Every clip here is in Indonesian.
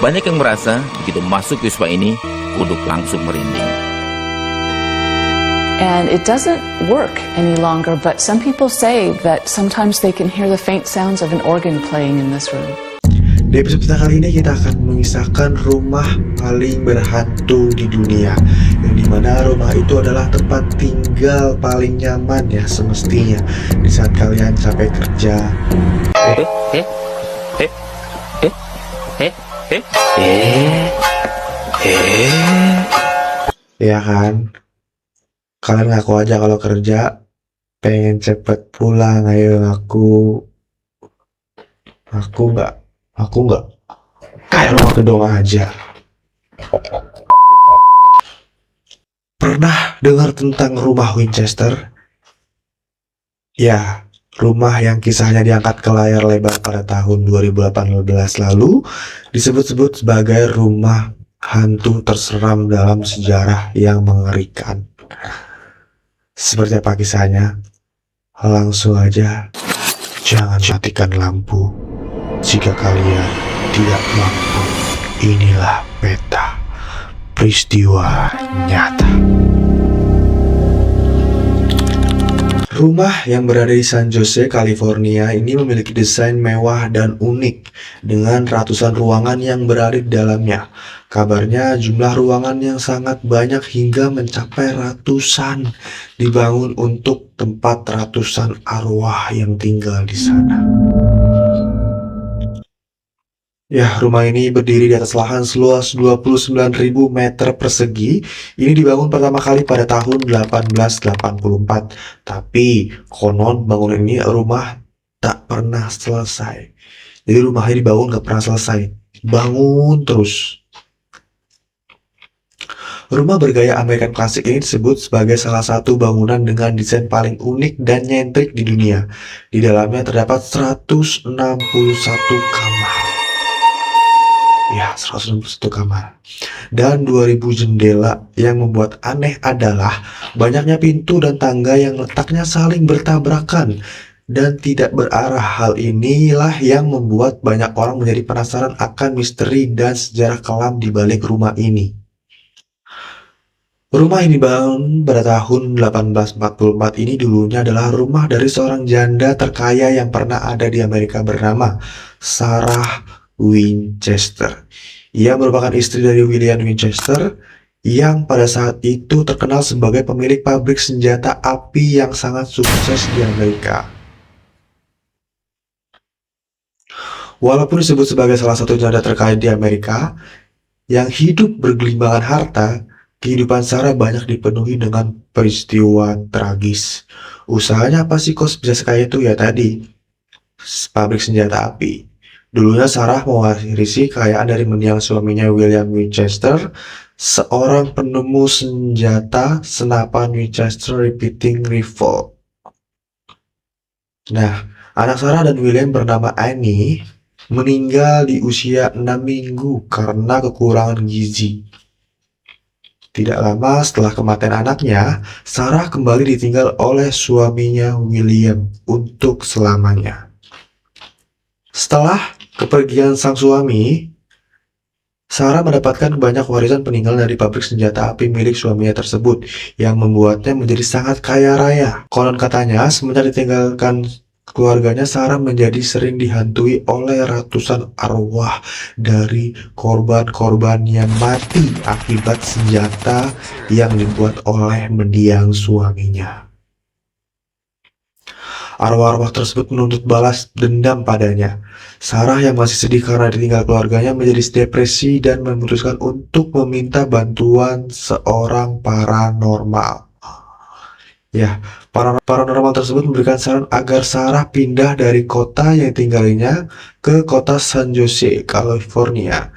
Banyak yang merasa begitu masuk wisma ini, kuduk langsung merinding. And it doesn't work any longer, but some people say that sometimes they can hear the faint sounds of an organ playing in this room. Di episode kita kali ini kita akan mengisahkan rumah paling berhantu di dunia, yang dimana rumah itu adalah tempat tinggal paling nyaman ya semestinya di saat kalian capek kerja. Ya kan? Kalian ngaku aja kalau kerja pengen cepet pulang. Ayo ngaku. Aku nggak kayak rumah gedung aja. Pernah dengar tentang rumah Winchester? Ya, rumah yang kisahnya diangkat ke layar lebar pada tahun 2018 lalu disebut-sebut sebagai rumah hantu terseram dalam sejarah yang mengerikan. Seperti apa kisahnya? Langsung aja, jangan matikan lampu jika kalian tidak mampu. Inilah peta peristiwa nyata. Rumah yang berada di San Jose, California ini memiliki desain mewah dan unik dengan ratusan ruangan yang berada di dalamnya. Kabarnya jumlah ruangan yang sangat banyak hingga mencapai ratusan, dibangun untuk tempat ratusan arwah yang tinggal di sana. Ya, rumah ini berdiri di atas lahan seluas 29.000 meter persegi. Ini dibangun pertama kali pada tahun 1884. Tapi konon bangunan ini rumah tak pernah selesai. Jadi rumahnya dibangun gak pernah selesai. Bangun terus. Rumah bergaya American klasik ini disebut sebagai salah satu bangunan dengan desain paling unik dan nyentrik di dunia. Di dalamnya terdapat 161 kamar. Ya, 161 kamar. Dan 2000 jendela. Yang membuat aneh adalah banyaknya pintu dan tangga yang letaknya saling bertabrakan dan tidak berarah. Hal inilah yang membuat banyak orang menjadi penasaran akan misteri dan sejarah kelam di balik rumah ini. Rumah ini dibangun pada tahun 1844 ini dulunya adalah rumah dari seorang janda terkaya yang pernah ada di Amerika bernama Sarah Winchester. Ia merupakan istri dari William Winchester yang pada saat itu terkenal sebagai pemilik pabrik senjata api yang sangat sukses di Amerika. Walaupun disebut sebagai salah satu janda terkaya di Amerika yang hidup bergelimbangan harta, kehidupan Sarah banyak dipenuhi dengan peristiwa tragis. Usahanya apa sih kok bisa sekaya itu? Ya tadi, pabrik senjata api. Dulunya Sarah mewarisi kekayaan dari mendiang suaminya William Winchester, seorang penemu senjata senapan Winchester Repeating Rifle. Nah, anak Sarah dan William bernama Annie meninggal di usia 6 minggu karena kekurangan gizi. Tidak lama setelah kematian anaknya, Sarah kembali ditinggal oleh suaminya William untuk selamanya. Setelah kepergian sang suami, Sarah mendapatkan banyak warisan peninggalan dari pabrik senjata api milik suaminya tersebut yang membuatnya menjadi sangat kaya raya. Konon katanya, semenjak ditinggalkan keluarganya, Sarah menjadi sering dihantui oleh ratusan arwah dari korban-korban yang mati akibat senjata yang dibuat oleh mendiang suaminya. Arwah-arwah tersebut menuntut balas dendam padanya. Sarah yang masih sedih karena ditinggal keluarganya menjadi depresi dan memutuskan untuk meminta bantuan seorang paranormal. Ya, paranormal tersebut memberikan saran agar Sarah pindah dari kota yang tinggalnya ke kota San Jose, California,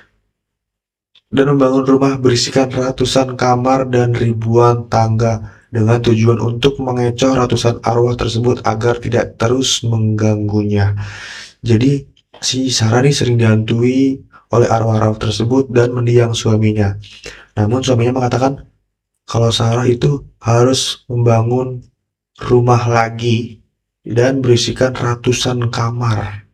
dan membangun rumah berisikan ratusan kamar dan ribuan tangga dengan tujuan untuk mengecoh ratusan arwah tersebut agar tidak terus mengganggunya. Jadi si Sarah nih sering dihantui oleh arwah-arwah tersebut dan mendiang suaminya. Namun suaminya mengatakan kalau Sarah itu harus membangun rumah lagi dan berisikan ratusan kamar.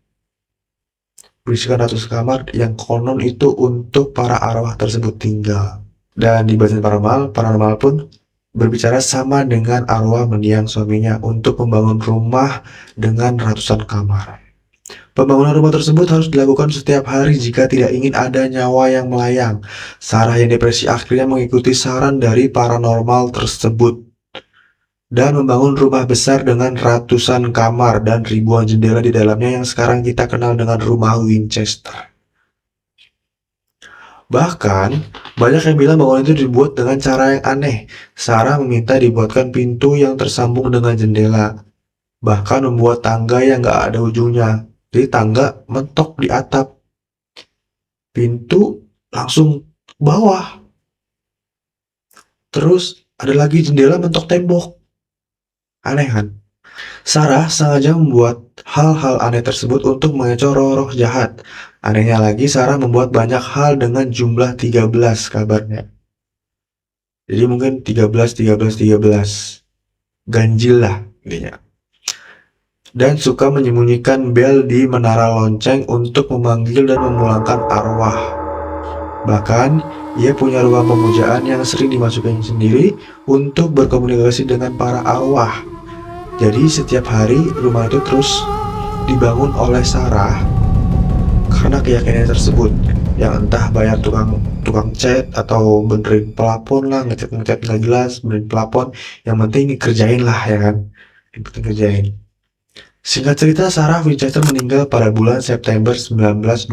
berisikan ratusan kamar yang konon itu untuk para arwah tersebut tinggal. Dan di bagian paranormal pun berbicara sama dengan arwah mendiang suaminya untuk membangun rumah dengan ratusan kamar. Pembangunan rumah tersebut harus dilakukan setiap hari jika tidak ingin ada nyawa yang melayang. Sarah yang depresi akhirnya mengikuti saran dari paranormal tersebut dan membangun rumah besar dengan ratusan kamar dan ribuan jendela di dalamnya yang sekarang kita kenal dengan rumah Winchester. Bahkan, banyak yang bilang bangunan itu dibuat dengan cara yang aneh. Sarah meminta dibuatkan pintu yang tersambung dengan jendela, bahkan membuat tangga yang gak ada ujungnya. Jadi tangga mentok di atap, pintu langsung bawah. Terus ada lagi jendela mentok tembok. Aneh kan? Sarah sengaja membuat hal-hal aneh tersebut untuk mengecoh roh-roh jahat. Anehnya lagi, Sarah membuat banyak hal dengan jumlah 13 kabarnya. Jadi mungkin 13, 13, 13. Ganjil lah intinya. Dan suka menyembunyikan bel di menara lonceng untuk memanggil dan memulangkan arwah. Bahkan, ia punya ruang pemujaan yang sering dimasukin sendiri untuk berkomunikasi dengan para arwah. Jadi setiap hari rumah itu terus dibangun oleh Sarah karena keyakinan tersebut, yang entah bayar tukang cat atau benerin pelapon lah, ngecat nggak jelas, benerin pelapon, yang penting kerjain lah ya kan, yang penting kerjain. Singkat cerita, Sarah Winchester meninggal pada bulan September 1922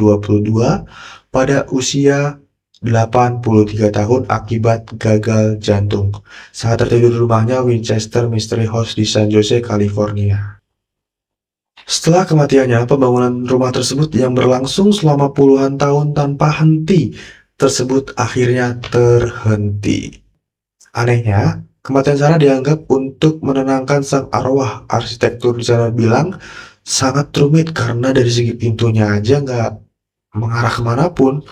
pada usia 83 tahun akibat gagal jantung saat tertidur di rumahnya Winchester Mystery House di San Jose, California. Setelah kematiannya, pembangunan rumah tersebut yang berlangsung selama puluhan tahun tanpa henti tersebut akhirnya terhenti. Anehnya, kematian Sarah dianggap untuk menenangkan sang arwah. Arsitektur di sana bilang sangat rumit karena dari segi pintunya aja nggak mengarah kemanapun.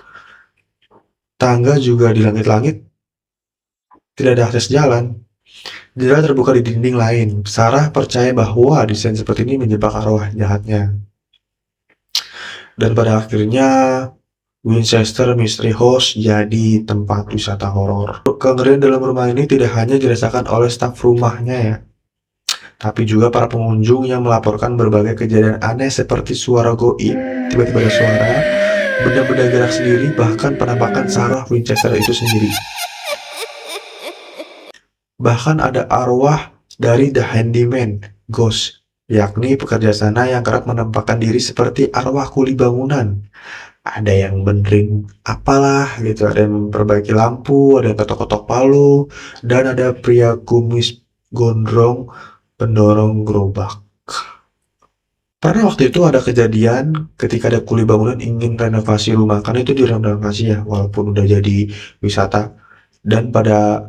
Tangga juga di langit-langit, tidak ada akses jalan. Jendela terbuka di dinding lain. Sarah percaya bahwa desain seperti ini menjebak arwah jahatnya. Dan pada akhirnya, Winchester Mystery House jadi tempat wisata horor. Kengerian dalam rumah ini tidak hanya dirasakan oleh staf rumahnya ya, tapi juga para pengunjung yang melaporkan berbagai kejadian aneh seperti suara goib, tiba-tiba ada suara, benda-benda gerak sendiri, bahkan penampakan Sarah Winchester itu sendiri. Bahkan ada arwah dari The Handyman Ghost, yakni pekerja sana yang kerap menampakkan diri seperti arwah kuli bangunan. Ada yang benerin apalah gitu, ada yang memperbaiki lampu, ada yang ketok-ketok palu, dan ada pria kumis gondrong pendorong gerobak. Karena waktu itu ada kejadian ketika ada kuli bangunan ingin renovasi rumah, kan itu direnovasi ya, walaupun udah jadi wisata. Dan pada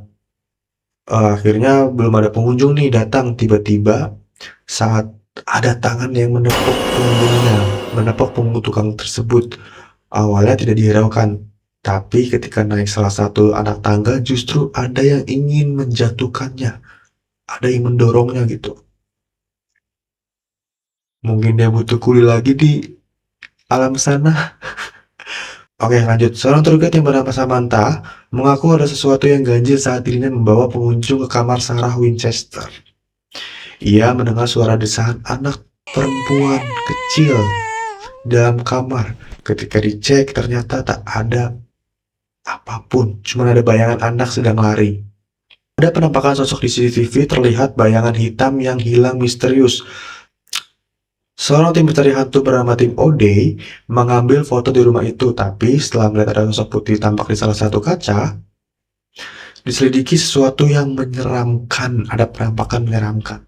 akhirnya belum ada pengunjung nih datang, tiba-tiba saat ada tangan yang menepuk punggungnya, menepuk punggung tukang tersebut. Awalnya tidak dihiraukan, tapi ketika naik salah satu anak tangga justru ada yang ingin menjatuhkannya, ada yang mendorongnya gitu. Mungkin dia butuh kuli lagi di alam sana. Oke, lanjut. Seorang tour guide yang bernama Samantha mengaku ada sesuatu yang ganjil saat dirinya membawa pengunjung ke kamar Sarah Winchester. Ia mendengar suara desahan anak perempuan kecil dalam kamar. Ketika dicek, ternyata tak ada apapun, cuma ada bayangan anak sedang lari. Ada penampakan sosok di CCTV, terlihat bayangan hitam yang hilang misterius. Seorang tim pencari hantu bernama tim O'Day mengambil foto di rumah itu, tapi setelah melihat ada sosok putih tampak di salah satu kaca, diselidiki sesuatu yang menyeramkan, ada penampakan menyeramkan.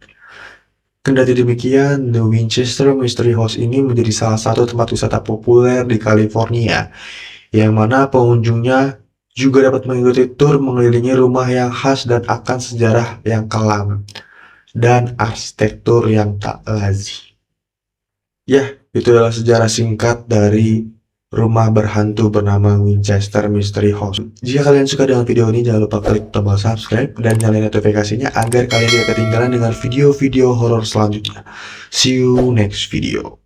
Kendati demikian, The Winchester Mystery House ini menjadi salah satu tempat wisata populer di California, yang mana pengunjungnya juga dapat mengikuti tur mengelilingi rumah yang khas dan akan sejarah yang kelam dan arsitektur yang tak lazim. Ya, itu adalah sejarah singkat dari rumah berhantu bernama Winchester Mystery House. Jika kalian suka dengan video ini, jangan lupa klik tombol subscribe dan nyalain notifikasinya agar kalian tidak ketinggalan dengan video-video horor selanjutnya. See you next video.